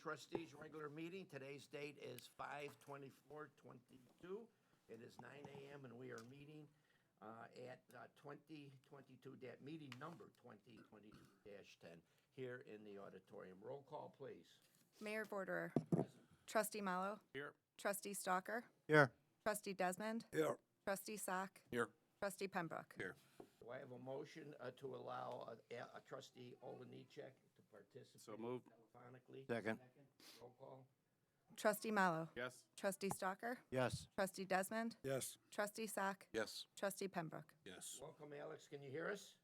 Trustees regular meeting. Today's date is 5/24/22. It is 9 a.m. and we are meeting at 2022, meeting number 2022-10 here in the auditorium. Roll call, please. Mayor Vorderer. Trustee Mallow. Here. Trustee Stalker. Here. Trustee Desmond. Here. Trustee Sock. Here. Trustee Pembroke. Here. Do I have a motion to allow a trustee Olenichek to participate So moved. telephonically? Second. Roll call. Trustee Mallow. Yes. Trustee Stalker. Yes. Trustee Desmond. Yes. Trustee Sock. Yes. Trustee Pembroke. Yes. Welcome, Alex. Can you hear us?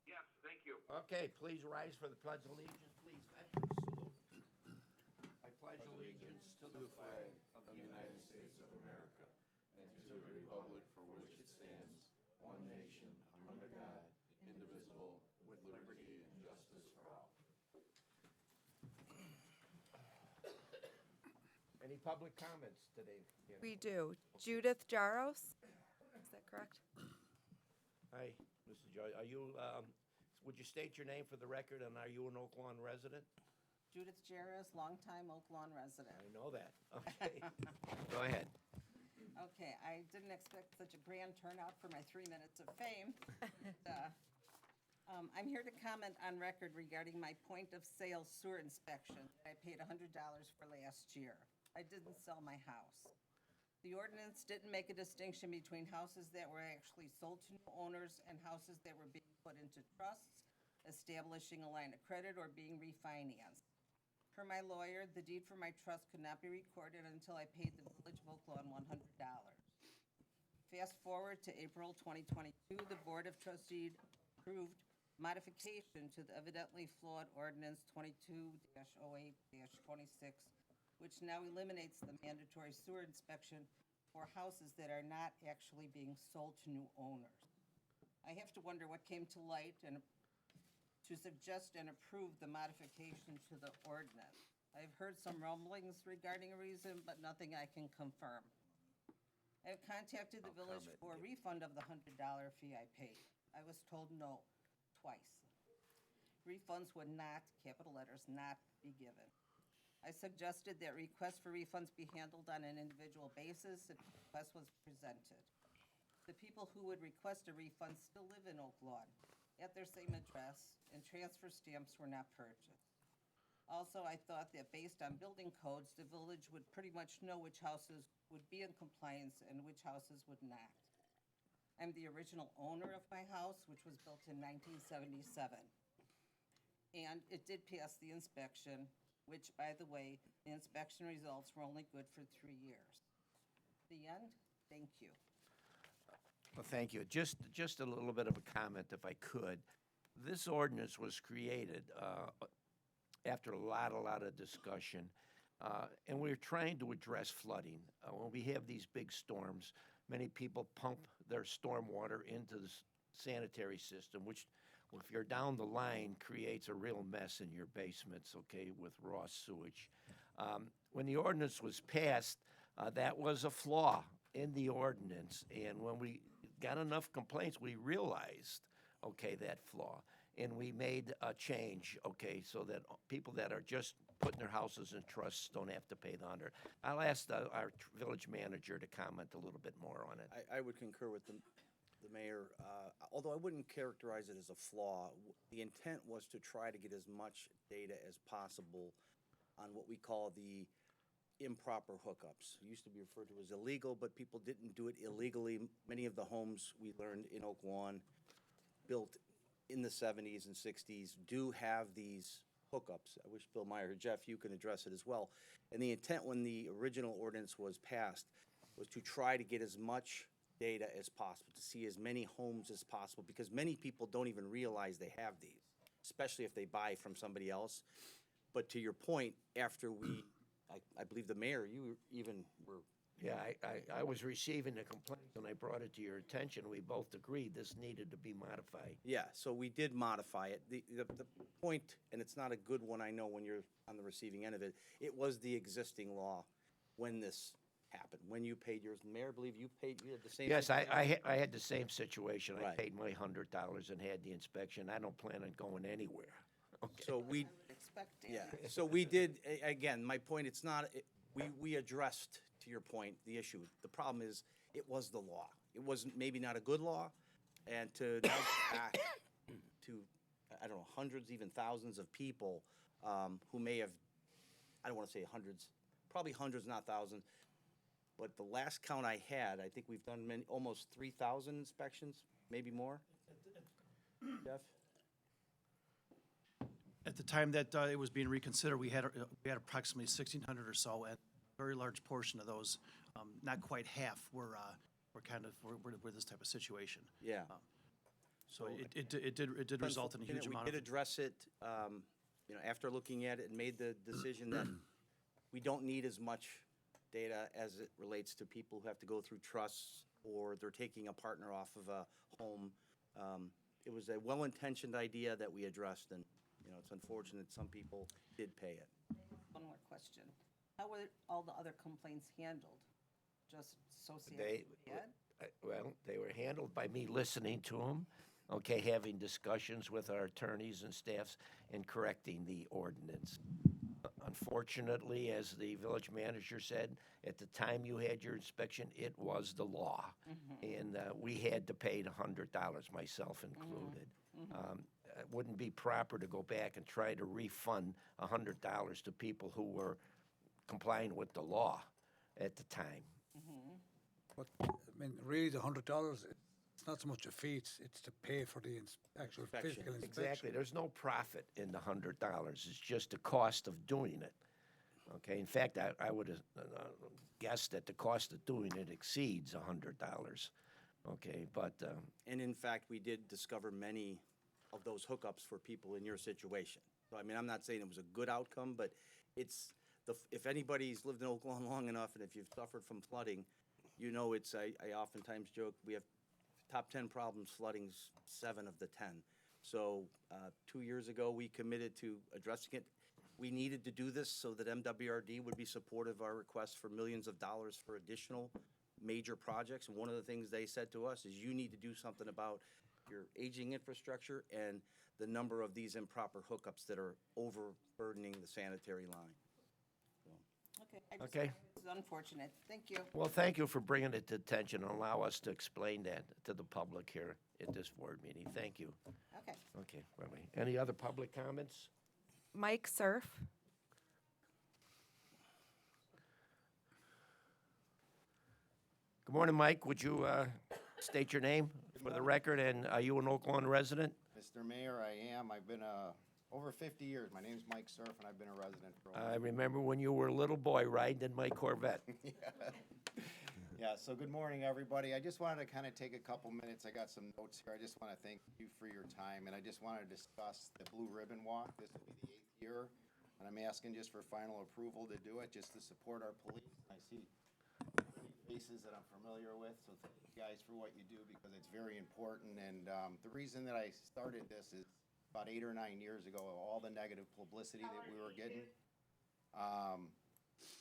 Yes, thank you. Okay, please rise for the Pledge of Allegiance. Please, veterans, salute. I pledge allegiance to the flag of the United States of America and to the republic for which it stands, one nation, under God, indivisible, with liberty and justice for all. Any public comments today? We do. Judith Jaros. Is that correct? Hi, Mrs. Joy. Are you, would you state your name for the record, and are you an Oak Lawn resident? Judith Jaros, longtime Oak Lawn resident. I know that. Okay. Go ahead. Okay, I didn't expect such a grand turnout for my 3 minutes of fame. I'm here to comment on record regarding my point-of-sale sewer inspection. I paid $100 for last year. I didn't sell my house. The ordinance didn't make a distinction between houses that were actually sold to new owners and houses that were being put into trusts, establishing a line of credit, or being refinanced. Per my lawyer, the deed for my trust could not be recorded until I paid the Village of Oak Lawn $100. Fast forward to April 2022, the Board of Trustees approved modification to the evidently flawed ordinance 22-08-26, which now eliminates the mandatory sewer inspection for houses that are not actually being sold to new owners. I have to wonder what came to light and to suggest and approve the modification to the ordinance. I've heard some rumblings regarding a reason, but nothing I can confirm. I have contacted the village for a refund of the $100 fee I paid. I was told no, twice. Refunds would not, capital letters, not be given. I suggested that requests for refunds be handled on an individual basis if the request was presented. The people who would request a refund still live in Oak Lawn at their same address, and transfer stamps were not purchased. Also, I thought that based on building codes, the village would pretty much know which houses would be in compliance and which houses would not. I'm the original owner of my house, which was built in 1977. And it did pass the inspection, which, by the way, the inspection results were only good for 3 years. The end. Thank you. Well, thank you. Just a little bit of a comment, if I could. This ordinance was created after a lot of discussion, and we're trying to address flooding. When we have these big storms, many people pump their storm water into the sanitary system, which, if you're down the line, creates a real mess in your basements, okay, with raw sewage. When the ordinance was passed, that was a flaw in the ordinance, and when we got enough complaints, we realized, okay, that flaw, and we made a change, okay, so that people that are just putting their houses in trusts don't have to pay the $100. I'll ask our village manager to comment a little bit more on it. I would concur with the mayor, although I wouldn't characterize it as a flaw. The intent was to try to get as much data as possible on what we call the improper hookups. It used to be referred to as illegal, but people didn't do it illegally. Many of the homes we learned in Oak Lawn, built in the 70s and 60s, do have these hookups. I wish Bill Meyer or Jeff, you can address it as well. And the intent when the original ordinance was passed was to try to get as much data as possible, to see as many homes as possible, because many people don't even realize they have these, especially if they buy from somebody else. But to your point, after I believe the mayor, you even were. Yeah, I was receiving a complaint, and I brought it to your attention. We both agreed this needed to be modified. Yeah, so we did modify it. The point, and it's not a good one, I know, when you're on the receiving end of it, it was the existing law when this happened, when you paid yours. Mayor, I believe you had the same. Yes, I had the same situation. I Right. paid my $100 and had the inspection. I don't plan on going anywhere. Okay. So we respect, Dan. Yeah, so we did, again, my point, it's not, we addressed, to your point, the issue. The problem is, it was the law. It wasn't, maybe not a good law, and to now go back to, I don't know, hundreds, even thousands of people who may have, I don't want to say hundreds, probably hundreds, not thousands, but the last count I had, I think we've done almost 3,000 inspections, maybe more. Jeff? At the time that it was being reconsidered, we had approximately 1,600 or so, and a very large portion of those, not quite half, were this type of situation. Yeah. So it did result in a huge amount We of. did address it, after looking at it and made the decision that we don't need as much data as it relates to people who have to go through trusts or they're taking a partner off of a home. It was a well-intentioned idea that we addressed, and, it's unfortunate some people did pay it. One more question. How were all the other complaints handled? Just associated They, with bad? well, they were handled by me listening to them, okay, having discussions with our attorneys and staffs and correcting the ordinance. Unfortunately, as the village manager said, at the time you had your inspection, it was the law. And we had to pay the $100, myself included. It wouldn't be proper to go back and try to refund $100 to people who were complying with the law at the time. But, I mean, really, the $100, it's not so much a fee, it's to pay for the actual Inspection. physical inspection. Exactly. There's no profit in the $100. It's just the cost of doing it. Okay. In fact, I would have guessed that the cost of doing it exceeds $100. Okay. But And in fact, we did discover many of those hookups for people in your situation. So, I mean, I'm not saying it was a good outcome, but it's, if anybody's lived in Oak Lawn long enough and if you've suffered from flooding, I oftentimes joke, we have top 10 problems, flooding's 7 of the 10. So 2 years ago, we committed to addressing it. We needed to do this so that MWRD would be supportive of our request for millions of dollars for additional major projects. And one of the things they said to us is you need to do something about your aging infrastructure and the number of these improper hookups that are overburdening the sanitary line. Okay. I just Okay. thought it was unfortunate. Thank you. well, thank you for bringing it to attention and allow us to explain that to the public here at this board meeting. Thank you. Okay. Okay. Bye-bye. Any other public comments? Mike Surf. Good morning, Mike. Would you state your name for the record, and are you an Oak Lawn resident? Mr. Mayor, I am. I've been over 50 years. My name's Mike Surf, and I've been a resident for over. I remember when you were a little boy riding in my Corvette. Yeah, so good morning, everybody. I just wanted to kind of take a couple minutes. I got some notes here. I just want to thank you for your time, and I just wanted to discuss the Blue Ribbon Walk. This will be the 8th year, and I'm asking just for final approval to do it, just to support our police. I see faces that I'm familiar with, so thank you guys for what you do because it's very important. And the reason that I started this is about 8 or 9 years ago, all the negative publicity that we were getting.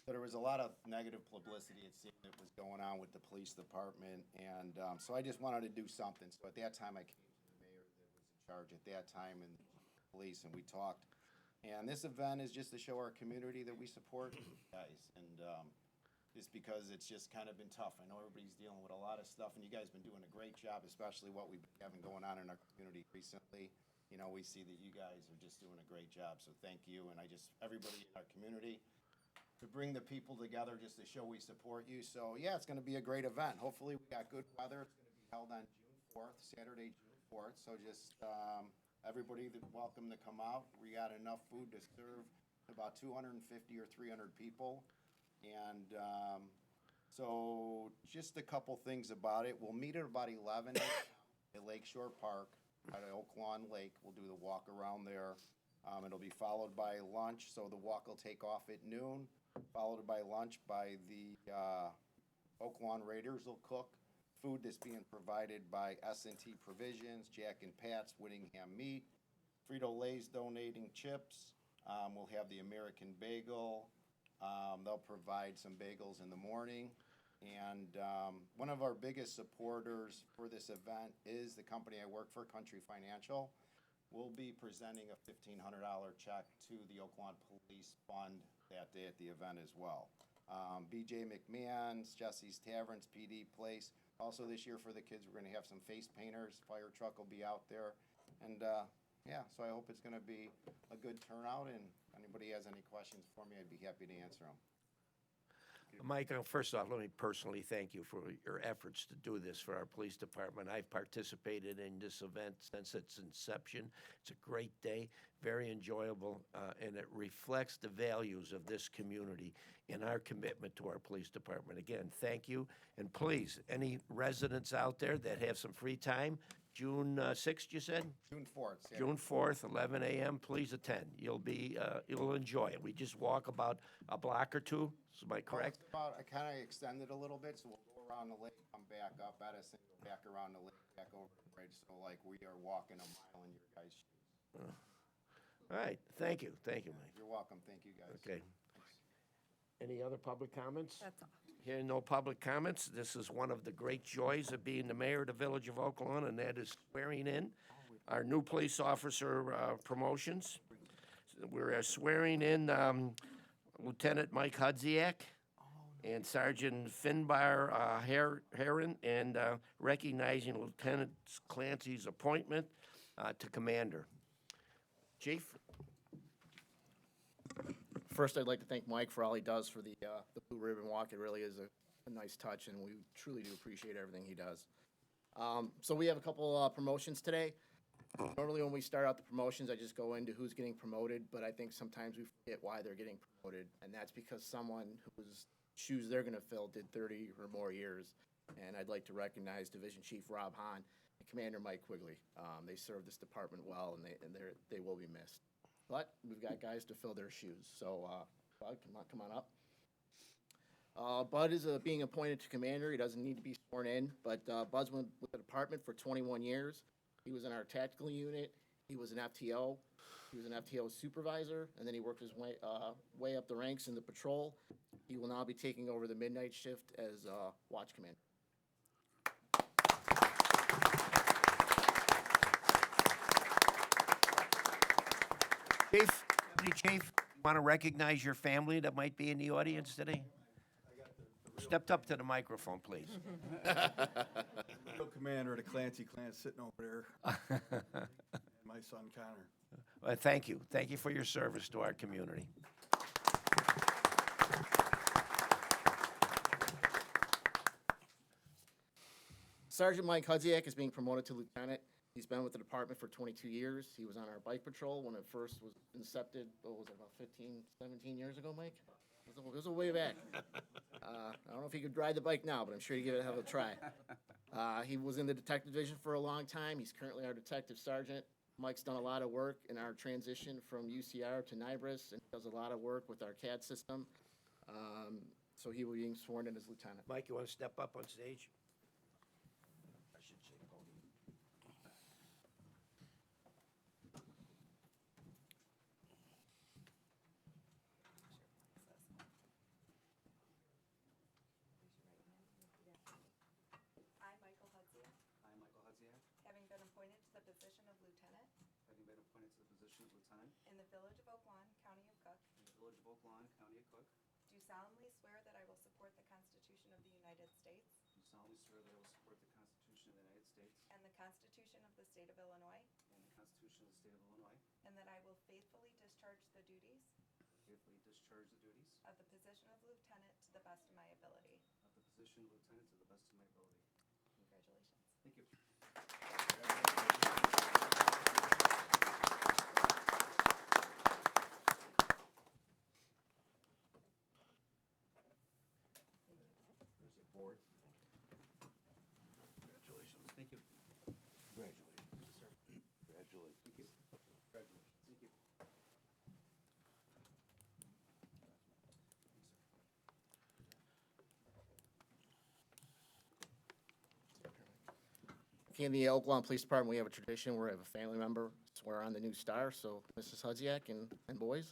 So there was a lot of negative publicity, it seemed, that was going on with the police department. And so I just wanted to do something. So at that time, I came to the mayor that was in charge at that time and the police, and we talked. And this event is just to show our community that we support you guys. And just because it's just kind of been tough. I know everybody's dealing with a lot of stuff, and you guys been doing a great job, especially what we've been having going on in our community recently. We see that you guys are just doing a great job, so thank you. And everybody in our community, to bring the people together just to show we support you. So, yeah, it's going to be a great event. Hopefully, we got good weather. It's going to be held on June 4th, Saturday, June 4th. So just everybody that's welcome to come out. We got enough food to serve about 250 or 300 people. And so just a couple things about it. We'll meet at about 11 at Lakeshore Park at Oak Lawn Lake. We'll do the walk around there. It'll be followed by lunch. So the walk will take off at noon, followed by lunch by the Oak Lawn Raiders will cook. Food that's being provided by S&T Provisions, Jack and Pat's, Whittingham Meat, Frito-Lay's donating chips. We'll have the American Bagel. They'll provide some bagels in the morning. And one of our biggest supporters for this event is the company I work for, Country Financial. we'll be presenting a $1,500 check to the Oakland Police Fund that day at the event as well. BJ McMahon's, Jesse's Taverns, PD Place. Also this year for the kids, we're gonna have some face painters. Fire truck will be out there. And, yeah, so I hope it's gonna be a good turnout, and if anybody has any questions for me, I'd be happy to answer them. Mike, first off, let me personally thank you for your efforts to do this for our police department. I've participated in this event since its inception. It's a great day, very enjoyable, and it reflects the values of this community and our commitment to our police department. Again, thank you. And please, any residents out there that have some free time, June 6th, you said? June 4th. yeah. June 4th, 11 a.m., please attend. You'll enjoy it. We just walk about a block or two, am I correct? I kind of extended a little bit, so we'll go around the lake, come back up Edison, go back around the lake, back over the bridge, so like we are walking a mile in your guys' shoes. All right, thank you, Mike. You're welcome, thank you guys. Okay. Any other public comments? That's all. Hearing no public comments, this is one of the great joys of being the mayor of the Village of Oak Lawn, and that is swearing in our new police officer promotions. We're swearing in Lieutenant Mike Hudziak and Sergeant Finbar Heron, and recognizing Lieutenant Clancy's appointment to commander. Chief? First, I'd like to thank Mike for all he does for the Blue Ribbon Walk. It really is a nice touch, and we truly do appreciate everything he does. So we have a couple promotions today. Normally, when we start out the promotions, I just go into who's getting promoted, but I think sometimes we forget why they're getting promoted, and that's because someone whose shoes they're going to fill did 30 or more years. And I'd like to recognize Division Chief Rob Hahn and Commander Mike Quigley. They served this department well, and they will be missed. But we've got guys to fill their shoes. So, Bud, come on up. Bud is being appointed to commander. He doesn't need to be sworn in, but Bud's been with the department for 21 years. He was in our tactical unit. He was an FTO. He was an FTO supervisor, and then he worked his way up the ranks in the patrol. He will now be taking over the midnight shift as watch commander. Chief, want to recognize your family that might be in the audience today? Stepped up to the microphone, please. Commander of the Clancy clan sitting over there. And my son Connor. Thank you. Thank you for your service to our community. Sergeant Mike Hudziak is being promoted to lieutenant. He's been with the department for 22 years. He was on our bike patrol when it first was incepted, what was it, about 15, 17 years ago, Mike? It was a way back. I don't know if he could ride the bike now, but I'm sure he'd give it a hell of a try. He was in the detective division for a long time. He's currently our detective sergeant. Mike's done a lot of work in our transition from UCR to NIBRIS, and does a lot of work with our CAD system. So he will be being sworn in as lieutenant. Mike, you want to step up on stage? I should say podium. I, Michael Hudziak, I, Michael Hudziak, having been appointed to the position of lieutenant having been appointed to the position of lieutenant in the Village of Oak Lawn, County of Cook, in the Village of Oak Lawn, County of Cook, do solemnly swear that I will support the Constitution of the United States do solemnly swear that I will support the Constitution of the United States and the Constitution of the State of Illinois, and the Constitution of the State of Illinois, and that I will faithfully discharge the duties faithfully discharge the duties of the position of lieutenant to the best of my ability. of the position of lieutenant to the best of my ability. Congratulations. Thank you. There's a board. Congratulations. Thank you. Congratulations. Congratulations. Thank you. Congratulations. Thank you. In the Oak Lawn Police Department, we have a tradition where we have a family member swear on the new star. So Mrs. Hudziak and boys.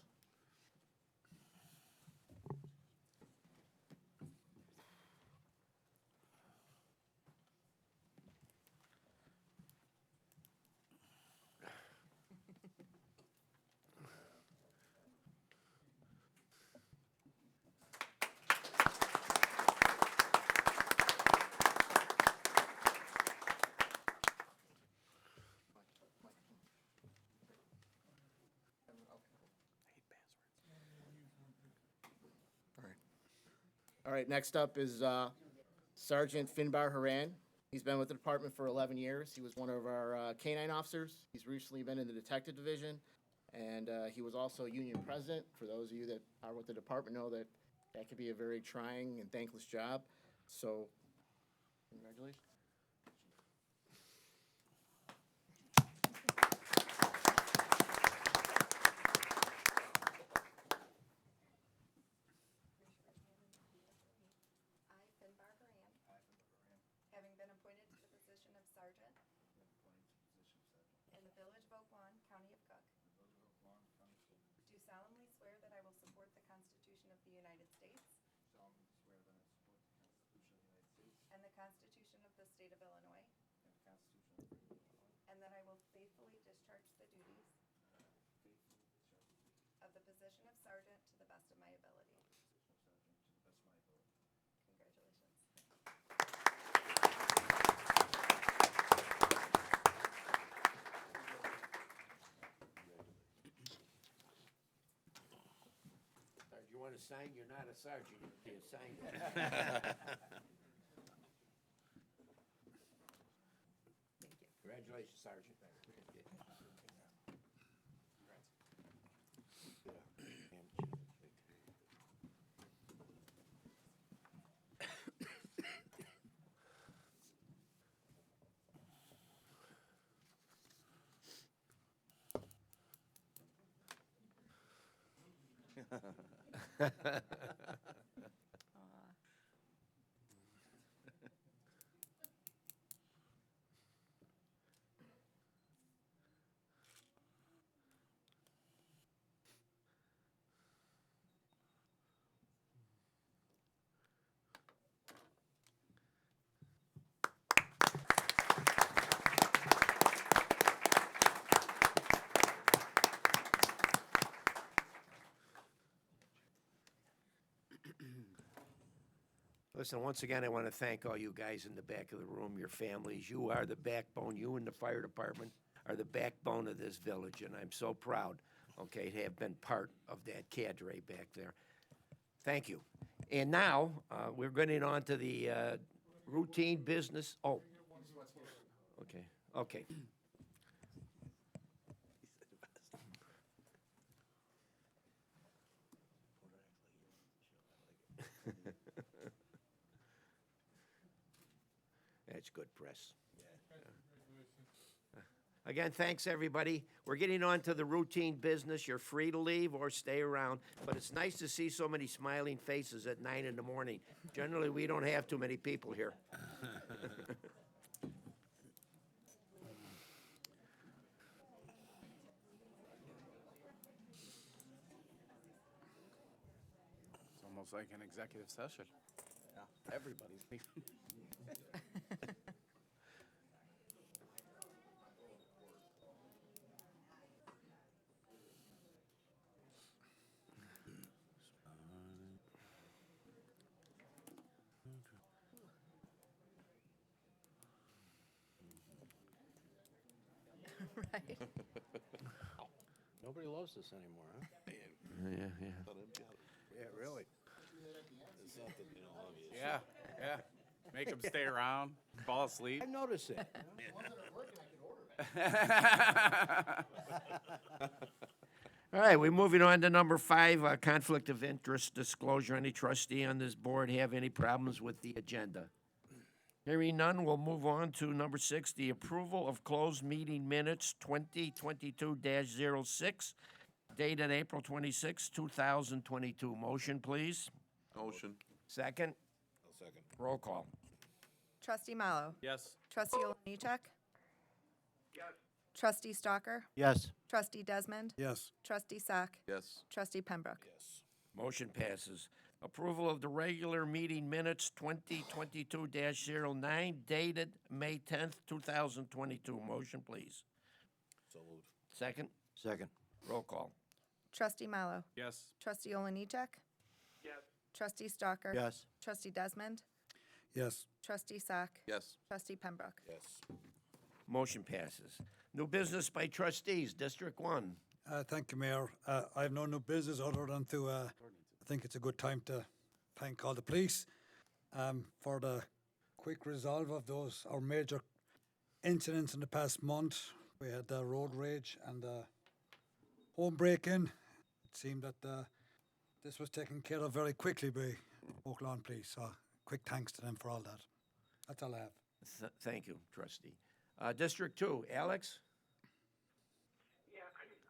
All right, next up is Sergeant Finbar Haran. He's been with the department for 11 years. He was one of our canine officers. He's recently been in the detective division, and he was also union president. For those of you that are with the department know that that could be a very trying and thankless job. So, congratulations. I, Finbar Haran, having been appointed to the position of sergeant in the village of Oak Lawn, county of Cook, do solemnly swear that I will support the Constitution of the United States and the Constitution of the state of Illinois, and that I will faithfully discharge the duties of the position of sergeant to the best of my ability. Congratulations. Sarge, you want to sign? You're not a sergeant. You sign that. Congratulations, Sergeant. Listen, once again, I want to thank all you guys in the back of the room, your families. You are the backbone. You and the fire department are the backbone of this village, and I'm so proud, okay, to have been part of that cadre back there. Thank you. And now, we're getting on to the routine business. Oh. Okay, okay. That's good press. Again, thanks, everybody. We're getting on to the routine business. You're free to leave or stay around, but it's nice to see so many smiling faces at 9 in the morning. Generally, we don't have too many people here. It's almost like an executive session. Yeah, everybody's leaving. Right. Nobody loves this anymore, huh? Yeah, yeah. Yeah, really. Yeah, yeah. Make them stay around, fall asleep. I noticed it. All right, we're moving on to number 5, conflict of interest disclosure. Any trustee on this board have any problems with the agenda? Hearing none, we'll move on to number 6, the approval of closed meeting minutes 2022-06, dated April 26, 2022. Motion, please. Motion. Second? I'll second. Roll call. Trustee Mallow. Yes. Trustee Oliniechek. Yes. Trustee Stalker. Yes. Trustee Desmond. Yes. Trustee Sack. Yes. Trustee Pembroke. Yes. Motion passes. Approval of the regular meeting minutes 2022-09, dated May 10th, 2022. Motion, please. So moved. Second? Second. Roll call. Trustee Mallow. Yes. Trustee Oliniechek. Yes. Trustee Stalker. Yes. Trustee Desmond. Yes. Trustee Sack. Yes. Trustee Pembroke. Yes. Motion passes. New business by trustees, District 1. Thank you, Mayor. I have no new business other than to, I think it's a good time to thank all the police for the quick resolve of those, our major incidents in the past month. We had the road rage and the home break-in. It seemed that this was taken care of very quickly by Oak Lawn Police, so quick thanks to them for all that. That's all I have. Thank you, trustee. District 2, Alex? Yeah,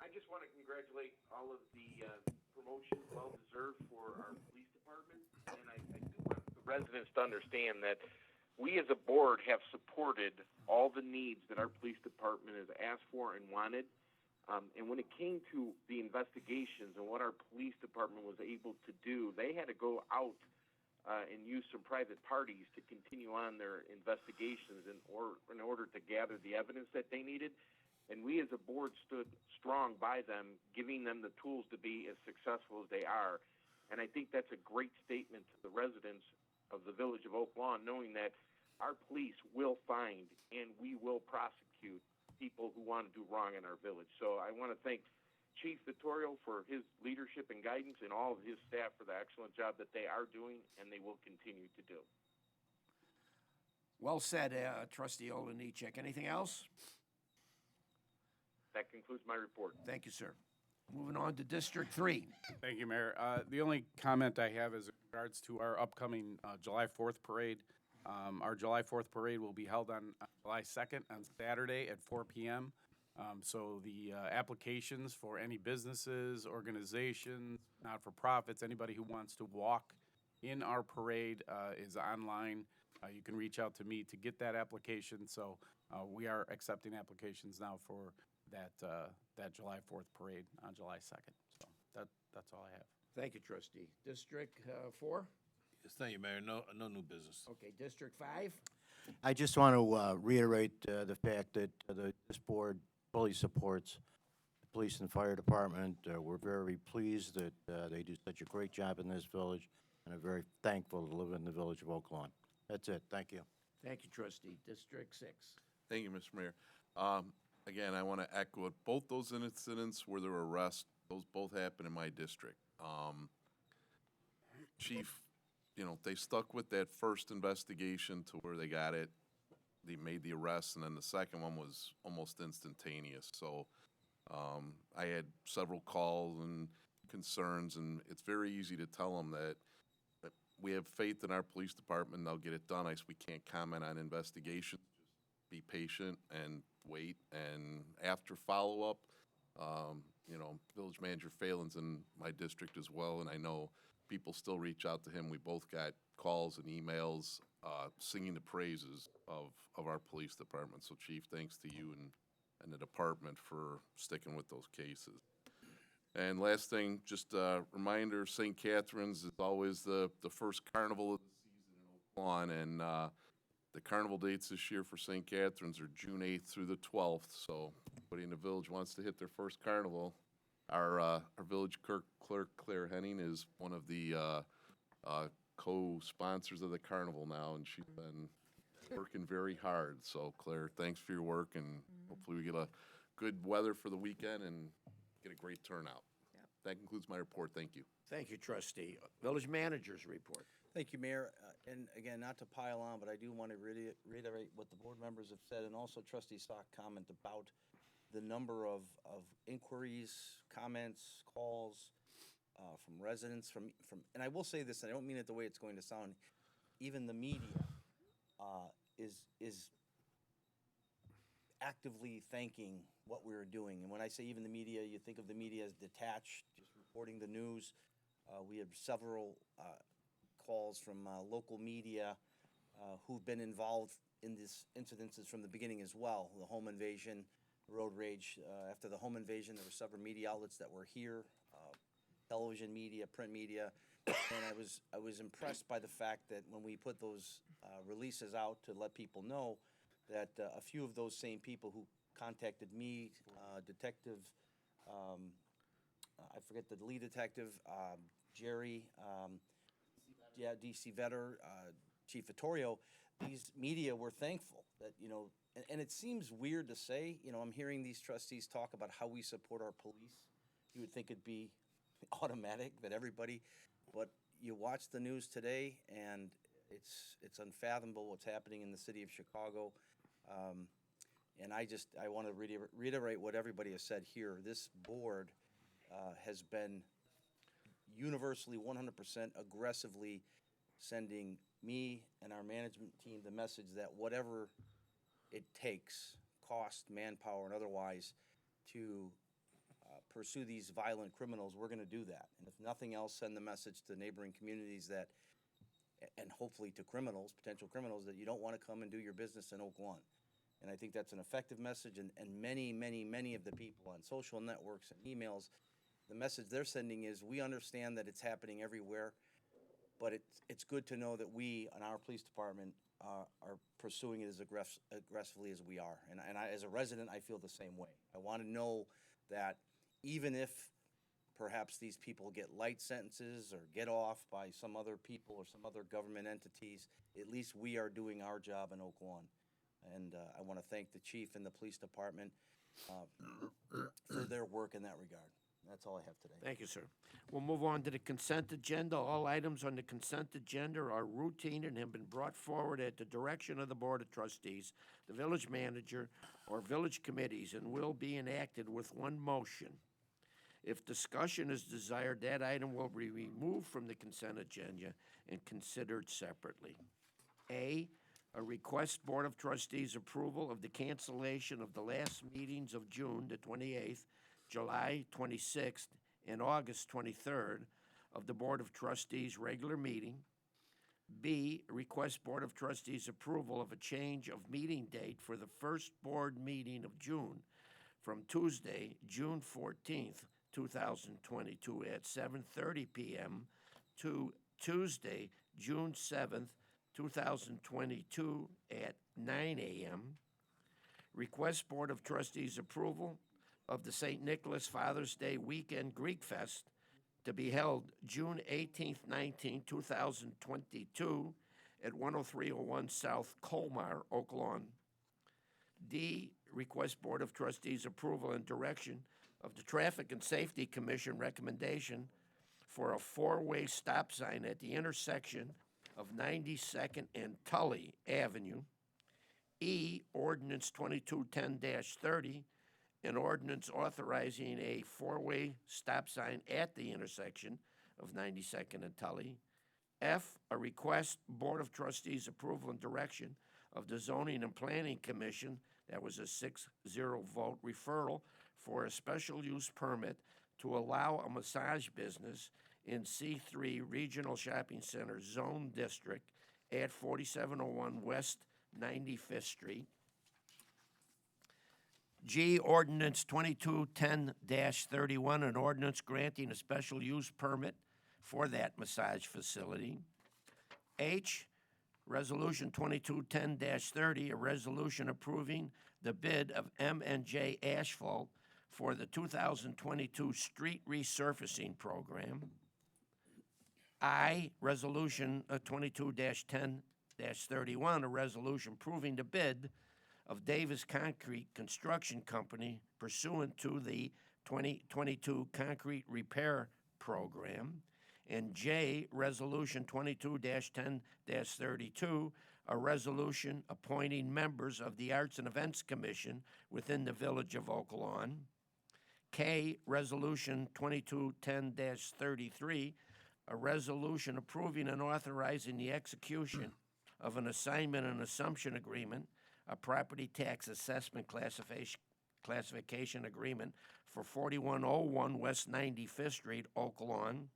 I just want to congratulate all of the promotions, well-deserved for our police department. And I do want the residents to understand that we as a board have supported all the needs that our police department has asked for and wanted. And when it came to the investigations and what our police department was able to do, they had to go out and use some private parties to continue on their investigations in order to gather the evidence that they needed. And we as a board stood strong by them, giving them the tools to be as successful as they are. And I think that's a great statement to the residents of the village of Oak Lawn, knowing that our police will find and we will prosecute people who want to do wrong in our village. So I want to thank Chief Vittorio for his leadership and guidance and all of his staff for the excellent job that they are doing and they will continue to do. Well said, trustee Olenichek. Anything else? That concludes my report. Thank you, sir. Moving on to District 3. Thank you, Mayor. The only comment I have is in regards to our upcoming July 4th parade. Our July 4th parade will be held on July 2nd on Saturday at 4 p.m. So the applications for any businesses, organizations, not-for-profits, anybody who wants to walk in our parade is online. You can reach out to me to get that application. So we are accepting applications now for that July 4th parade on July 2nd. So that's all I have. Thank you, trustee. District 4? Yes, thank you, Mayor. No new business. Okay, District 5? I just want to reiterate the fact that this board fully supports the police and fire department. We're very pleased that they do such a great job in this village, and are very thankful to live in the village of Oak Lawn. That's it. Thank you. Thank you, trustee. District 6? Thank you, Mr. Mayor. Again, I want to echo it. Both those incidents where there were arrests, those both happened in my district. Chief, they stuck with that first investigation to where they got it. They made the arrest, and then the second one was almost instantaneous. So I had several calls and concerns, and it's very easy to tell them that we have faith in our police department. They'll get it done. We can't comment on investigations. Just be patient and wait. And after follow-up, Village Manager Phelan's in my district as well, and I know people still reach out to him. We both got calls and emails singing the praises of our police department. So, Chief, thanks to you and the department for sticking with those cases. And last thing, just a reminder, St. Catherine's is always the first carnival of the season in Oak Lawn, and the carnival dates this year for St. Catherine's are June 8th through the 12th. So, anybody in the village wants to hit their first carnival, our village clerk, Claire Henning, is one of the co-sponsors of the carnival now, and she's been working very hard. So, Claire, thanks for your work, and hopefully we get a good weather for the weekend and get a great turnout. Yep. That concludes my report. Thank you. Thank you, trustee. Village Manager's report. Thank you, Mayor. And again, not to pile on, but I do want to reiterate what the board members have said, and also Trustee Stock comment about the number of inquiries, comments, calls from residents, from, and I will say this, and I don't mean it the way it's going to sound, even the media is actively thanking what we're doing. And when I say even the media, you think of the media as detached, just reporting the news. We have several calls from local media who've been involved in these incidences from the beginning as well. The home invasion, road rage. After the home invasion, there were several media outlets that were here, television media, print media, and I was impressed by the fact that when we put those releases out to let people know that a few of those same people who contacted me, Detective, I forget the lead detective, Jerry, DC Vetter, Chief Vittorio, these media were thankful that, and it seems weird to say, I'm hearing these trustees talk about how we support our police. You would think it'd be automatic that everybody but you watch the news today, and it's unfathomable what's happening in the city of Chicago. And I want to reiterate what everybody has said here. This board has been universally 100% aggressively sending me and our management team the message that whatever it takes, cost, manpower, and otherwise, to pursue these violent criminals, we're going to do that. And if nothing else, send the message to neighboring communities that, and hopefully to criminals, potential criminals, that you don't want to come and do your business in Oak Lawn. And I think that's an effective message, and many of the people on social networks and emails, the message they're sending is, we understand that it's happening everywhere, but it's good to know that we, in our police department, are pursuing it as aggressively as we are. And as a resident, I feel the same way. I want to know that even if perhaps these people get light sentences or get off by some other people or some other government entities, at least we are doing our job in Oak Lawn. And I want to thank the chief and the police department for their work in that regard. That's all I have today. Thank you, sir. We'll move on to the consent agenda. All items on the consent agenda are routine and have been brought forward at the direction of the Board of Trustees, the village manager, or village committees, and will be enacted with one motion. If discussion is desired, that item will be removed from the consent agenda and considered separately. A request Board of Trustees approval of the cancellation of the last meetings of June the 28th, July 26th, and August 23rd of the Board of Trustees regular meeting. B, request Board of Trustees approval of a change of meeting date for the first board meeting of June from Tuesday, June 14th, 2022 at 7:30 p.m. to Tuesday, June 7th, 2022 at 9 a.m. Request Board of Trustees approval of the St. Nicholas Father's Day Weekend Greek Fest to be held June 18th, 19th, 2022 at 10301 South Colmar, Oak Lawn. D, request Board of Trustees approval and direction of the Traffic and Safety Commission recommendation for a four-way stop sign at the intersection of 92nd and Tully Avenue. E, ordinance 2210-30, an ordinance authorizing a four-way stop sign at the intersection of 92nd and Tully. F, a request Board of Trustees approval and direction of the Zoning and Planning Commission, that was a 6-0 vote, referral for a special use permit to allow a massage business in C3 Regional Shopping Center Zone District at 4701 West 95th Street. G, ordinance 2210-31, an ordinance granting a special use permit for that massage facility. H, resolution 2210-30, a resolution approving the bid of M&J Asphalt for the 2022 street resurfacing program. I, resolution 22-10-31, a resolution approving the bid of Davis Concrete Construction Company pursuant to the 2022 concrete repair program. And J, resolution 22-10-32, a resolution appointing members of the Arts and Events Commission within the Village of Oak Lawn. K, resolution 2210-33, a resolution approving and authorizing the execution of an assignment and assumption agreement, a property tax assessment classification agreement for 4101 West 95th Street, Oak Lawn.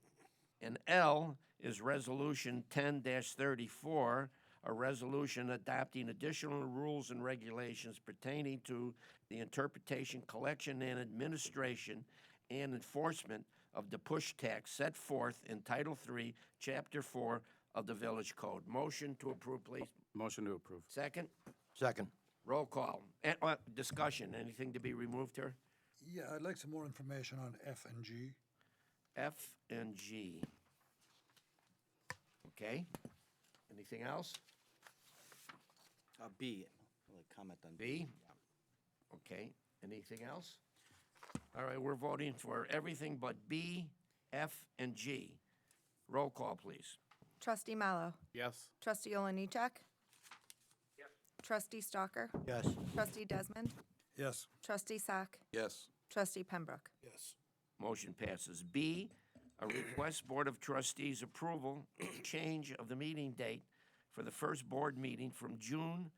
And L is resolution 10-34, a resolution adopting additional rules and regulations pertaining to the interpretation, collection, and administration and enforcement of the push tax set forth in Title III, Chapter 4 of the Village Code. Motion to approve, please. Motion to approve. Second? Second. Roll call. Discussion. Anything to be removed here? Yeah, I'd like some more information on F and G. F and G. Okay. Anything else? B, I'd like comment on B? Okay. Anything else? All right, we're voting for everything but B, F, and G. Roll call, please. Trustee Mallow. Yes. Trustee Oliniechek. Yes. Trustee Stalker. Yes. Trustee Desmond. Yes. Trustee Sack. Yes. Trustee Pembroke. Yes. Motion passes. B, a request Board of Trustees approval change of the meeting date for the first board meeting from June,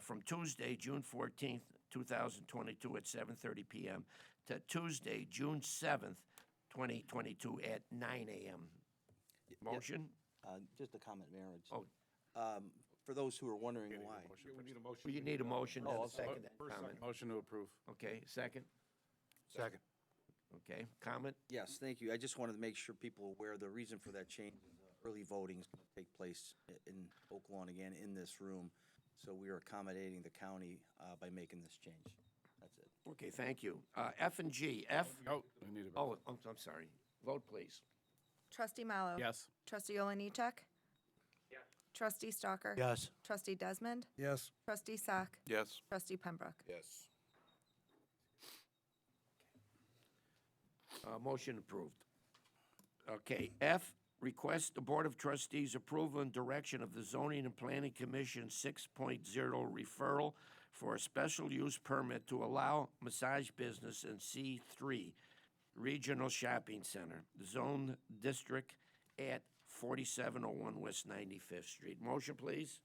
from Tuesday, June 14th, 2022 at 7:30 PM to Tuesday, June 7th, 2022 at 9 AM. Motion? Just a comment, Mayor. It's, Oh. For those who are wondering why. We need a motion. You need a motion and Oh, a okay. second comment. Motion to approve. Okay, second? Second. Okay, comment? Yes, thank you. I just wanted to make sure people are aware the reason for that change is early voting is going to take place in Oak Lawn again in this room. So we are accommodating the county by making this change. That's it. Okay, thank you. F and G. F, Oh, we need a. oh, I'm sorry. Vote, please. Trustee Mallow. Yes. Trustee Oliniechek. Yes. Trustee Stalker. Yes. Trustee Desmond. Yes. Trustee Sack. Yes. Trustee Pembroke. Yes. Motion approved. Okay, F, request the Board of Trustees approval and direction of the Zoning and Planning Commission 6.0 referral for a special use permit to allow massage business in C3 Regional Shopping Center, Zone District at 4701 West 95th Street. Motion, please.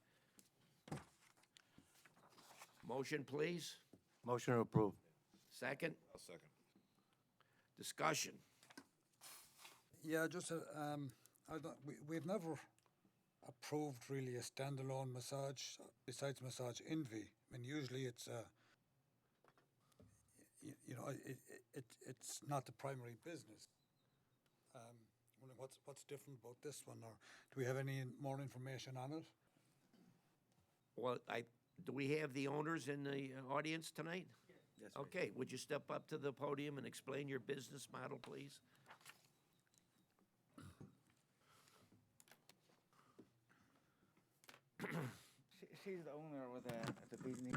Motion, please. Motion to approve. Second. I'll second. Discussion. Yeah, just, I don't, we've never approved really a standalone massage besides Massage Envy. I mean, usually it's, it's not the primary business. Wondering what's different about this one, or do we have any more information on it? Well, do we have the owners in the audience tonight? Yes, sir. Okay, would you step up to the podium and explain your business model, please? She's the owner of the business.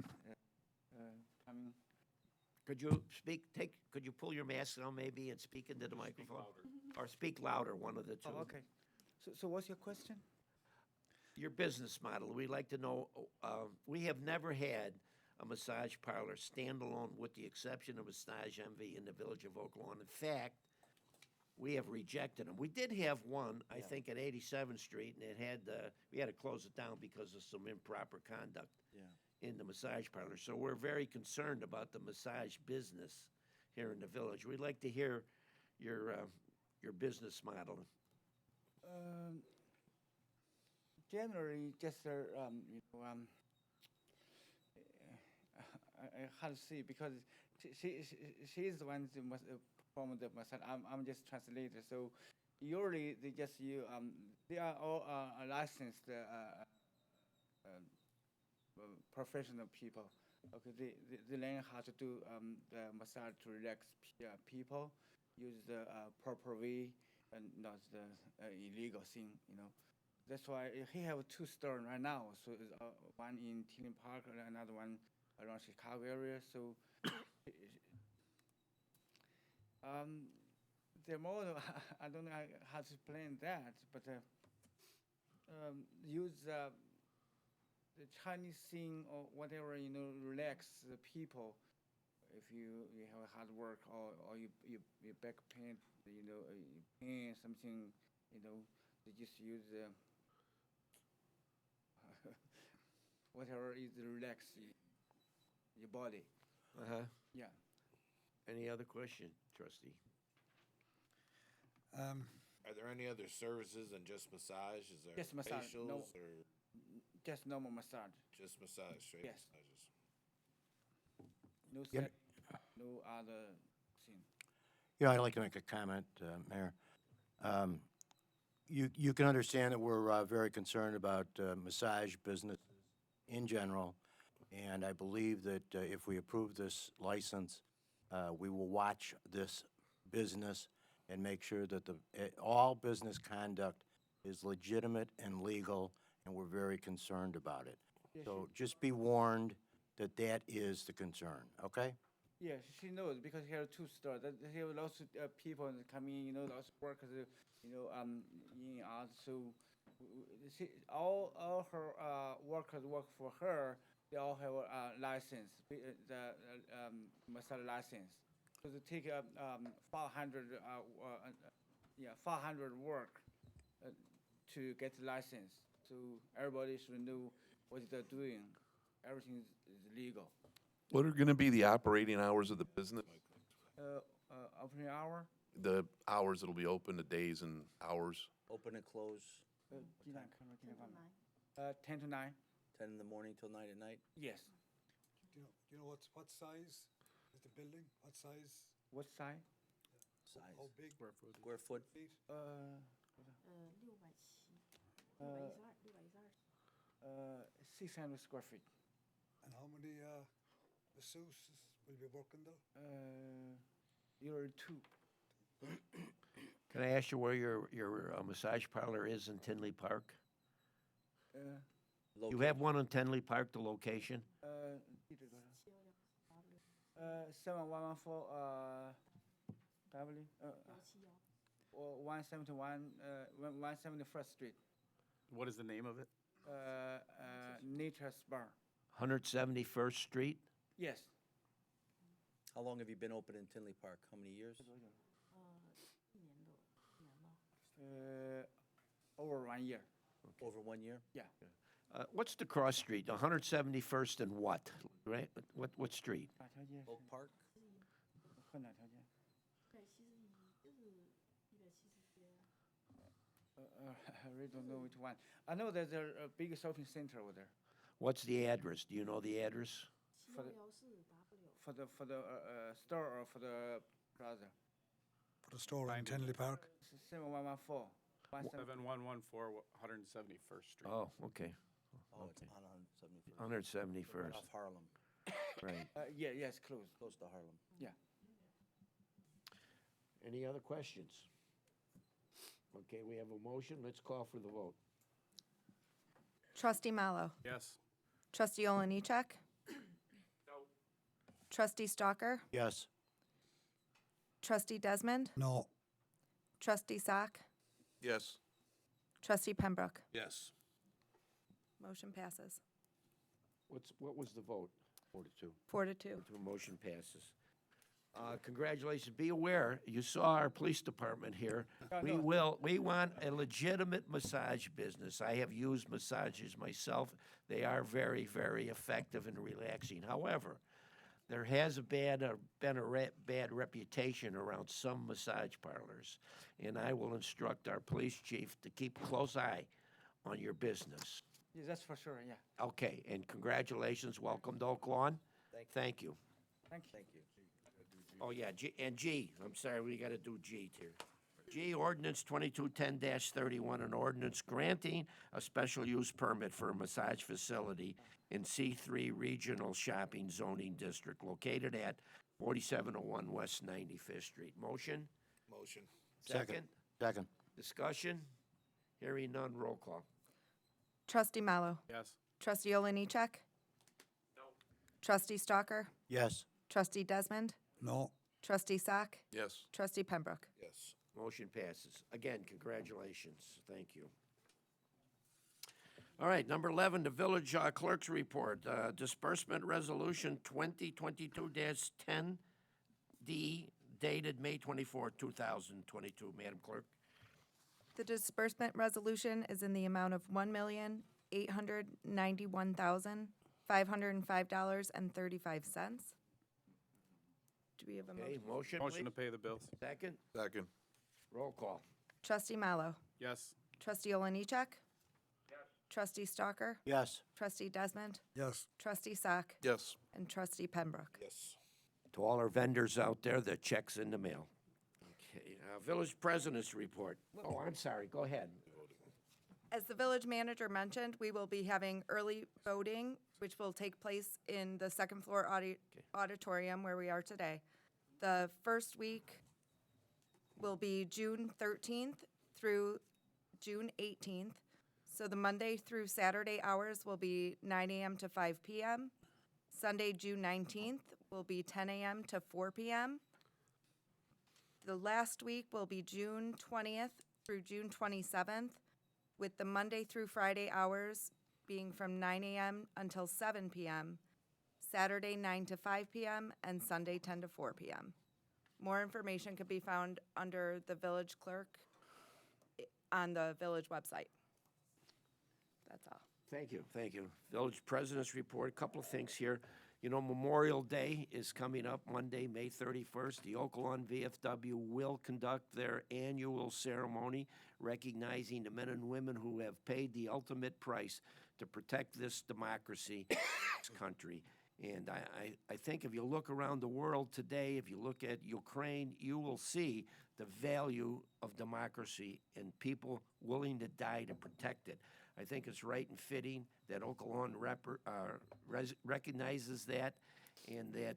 Could you could you pull your mask down maybe and speak into the microphone? Or speak louder, one of the two. Oh, okay. So what's your question? Your business model, we'd like to know, we have never had a massage parlor standalone with the exception of Massage Envy in the village of Oak Lawn. In fact, we have rejected them. We did have one, I think, at 87th Street, and it had, we had to close it down because of some improper conduct Yeah. in the massage parlor. So we're very concerned about the massage business here in the village. We'd like to hear your business model. Generally, just I hard to see because she's the one who must perform the massage. I'm just translator. So usually they are all licensed professional people. Okay, they learn how to do the massage to relax people, use the proper way and not the illegal thing. That's why he have 2 stores right now. So one in Tilden Park and another one around Chicago area. So the model, I don't know how to explain that, but use the Chinese thing or whatever, relax the people. If you have hard work or you back pain, you pain something, they just use whatever is relax your body. Uh-huh. Yeah. Any other question, trustee? Are there any other services than just massage? Is there Just massage, facials no. or Just normal massage. just massage, straight Yes. massages? No Yep. sex, no other thing. I'd like to make a comment, Mayor. You can understand that we're very concerned about massage business in general, and I believe that if we approve this license, we will watch this business and make sure that all business conduct is legitimate and legal, and we're very concerned about it. Yes, So just be warned that that is the concern, okay? Yeah, she knows because he has two stores. That he have lots of people coming, lots of workers, in art. So all her workers work for her. They all have a license, the massage license. So they take 500, 500 work to get the license. So everybody should know what they're doing. Everything is legal. What are gonna be the operating hours of the business? Opening hour. The hours it'll be open, the days and hours? Open and close, 10 to 9. 10 in the morning till 9 at night? Yes. Do you know what size is the building? What size? What size? Size? How big? Square foot? Feet? 600 square feet. And how many masseuses will be working there? You're two. Can I ask you where your massage parlor is in Tinley Park? You have one in Tinley Park, the location? 7114 W, or 171, 171st Street. What is the name of it? Nature's Bar. 171st Street? Yes. How long have you been open in Tinley Park? How many years? Over 1 year. Over 1 year? Yeah. What's the cross street? 171st and what? Right? What street? Oak Park? 和哪条街？I really don't know which one. I know there's a big shopping center over there. What's the address? Do you know the address? For the store or for the plaza? For the store in Tinley Park? 7114. 7114 171st Street. Oh, okay. Oh, it's on 171st. 171st, Off Harlem. right. Yes, close. Close to Harlem. Yeah. Any other questions? Okay, we have a motion. Let's call for the vote. Trustee Mallow. Yes. Trustee Oliniechek. No. Trustee Stalker. Yes. Trustee Desmond. No. Trustee Sock. Yes. Trustee Pembroke. Yes. Motion passes. What was the vote? 42. 4-2. The motion passes. Congratulations. Be aware, you saw our police department here. We want a legitimate massage business. I have used massages myself. They are very, very effective and relaxing. However, there has been a bad reputation around some massage parlors, and I will instruct our police chief to keep a close eye on your business. Yeah, that's for sure, yeah. Okay, and congratulations. Welcome to Oak Lawn. Thank you. Thank you. Thank you. Oh, yeah, G, I'm sorry, we gotta do G here. G, ordinance 2210-31, an ordinance granting a special use permit for a massage facility in C3 Regional Shopping Zoning District located at 4701 West 95th Street. Motion? Motion. Second? Second. Discussion? Hearing none, roll call. Trustee Mallow. Yes. Trustee Oliniechek. No. Trustee Stalker. Yes. Trustee Desmond. No. Trustee Sock. Yes. Trustee Pembroke. Yes. Motion passes. Again, congratulations. Thank you. All right, number 11, the village clerk's report. Disbursement resolution 2022-10D dated May 24, 2022. Madam Clerk. The disbursement resolution is in the amount of $1,891,505.35. Do we have a Okay, motion? motion, Motion to please. pay the bills. Second, Second. roll call. Trustee Mallow. Yes. Trustee Oliniechek. Yes. Trustee Stalker. Yes. Trustee Desmond. Yes. Trustee Sock. Yes. And Trustee Pembroke. Yes. To all our vendors out there, the check's in the mail. Okay, village president's report. Oh, I'm sorry, go ahead. As the village manager mentioned, we will be having early voting, which will take place in the second floor auditorium where we are today. The first week will be June 13th through June 18th. So the Monday through Saturday hours will be 9 a.m. to 5 p.m. Sunday, June 19th, will be 10 a.m. to 4 p.m. The last week will be June 20th through June 27th, with the Monday through Friday hours being from 9 a.m. until 7 p.m., Saturday 9 to 5 p.m., and Sunday 10 to 4 p.m. More information can be found under the village clerk on the village website. That's all. Thank you, thank you. Village President's Report, a couple of things here. You know, Memorial Day is coming up Monday, May 31st. The Oaklawn VFW will conduct their annual ceremony recognizing the men and women who have paid the ultimate price to protect this democracy, this country. And I think if you look around the world today, if you look at Ukraine, you will see the value of democracy and people willing to die to protect it. I think it's right and fitting that Oaklawn recognizes that and that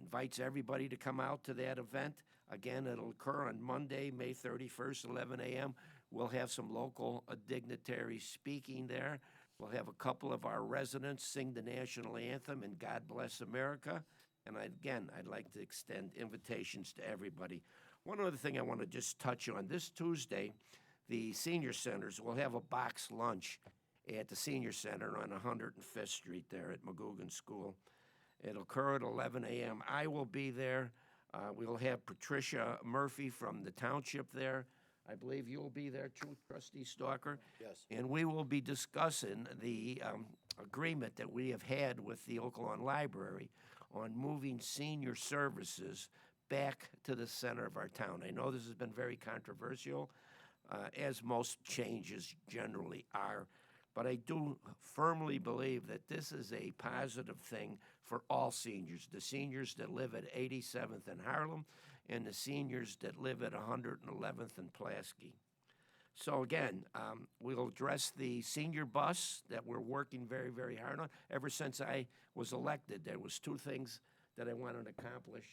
invites everybody to come out to that event. Again, it'll occur on Monday, May 31st, 11 a.m. We'll have some local dignitaries speaking there. We'll have a couple of our residents sing the national anthem and God Bless America. And I'd like to extend invitations to everybody. One other thing I want to just touch on. This Tuesday, the senior centers will have a box lunch at the senior center on 105th Street there at McGugan School. It'll occur at 11 a.m. I will be there. We'll have Patricia Murphy from the township there. I believe you'll be there too, Trustee Stalker. Yes. And we will be discussing the agreement that we have had with the Oaklawn Library on moving senior services back to the center of our town. I know this has been very controversial, as most changes generally are, but I do firmly believe that this is a positive thing for all seniors, the seniors that live at 87th and Harlem and the seniors that live at 111th and Pulaski. So again, we'll address the senior bus that we're working very, very hard on. Ever since I was elected, there was two things that I wanted to accomplish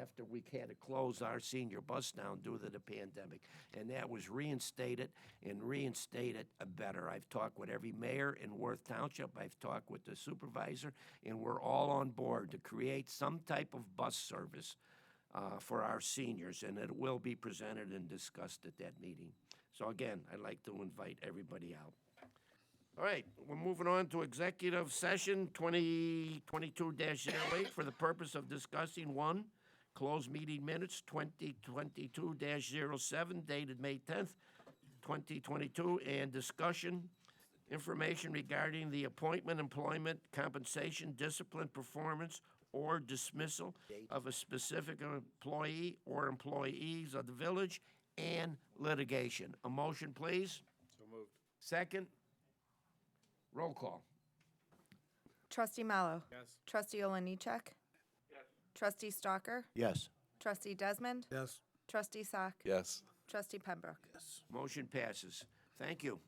after we had to close our senior bus down due to the pandemic, and that was reinstate it and reinstate it better. I've talked with every mayor in Worth Township. I've talked with the supervisor, and we're all on board to create some type of bus service for our seniors, and it will be presented and discussed at that meeting. So again, I'd like to invite everybody out. All right, we're moving on to executive session 2022-08 for the purpose of discussing one, closed meeting minutes 2022-07 dated May 10th, 2022, and discussion information regarding the appointment, employment, compensation, discipline, performance, or dismissal of a specific employee or employees of the village and litigation. A motion, please. So moved. Second. Roll call. Trustee Mallow. Yes. Trustee Oliniechek. Yes. Trustee Stalker. Yes. Trustee Desmond. Yes. Trustee Sock. Yes. Trustee Pembroke. Motion passes. Thank you.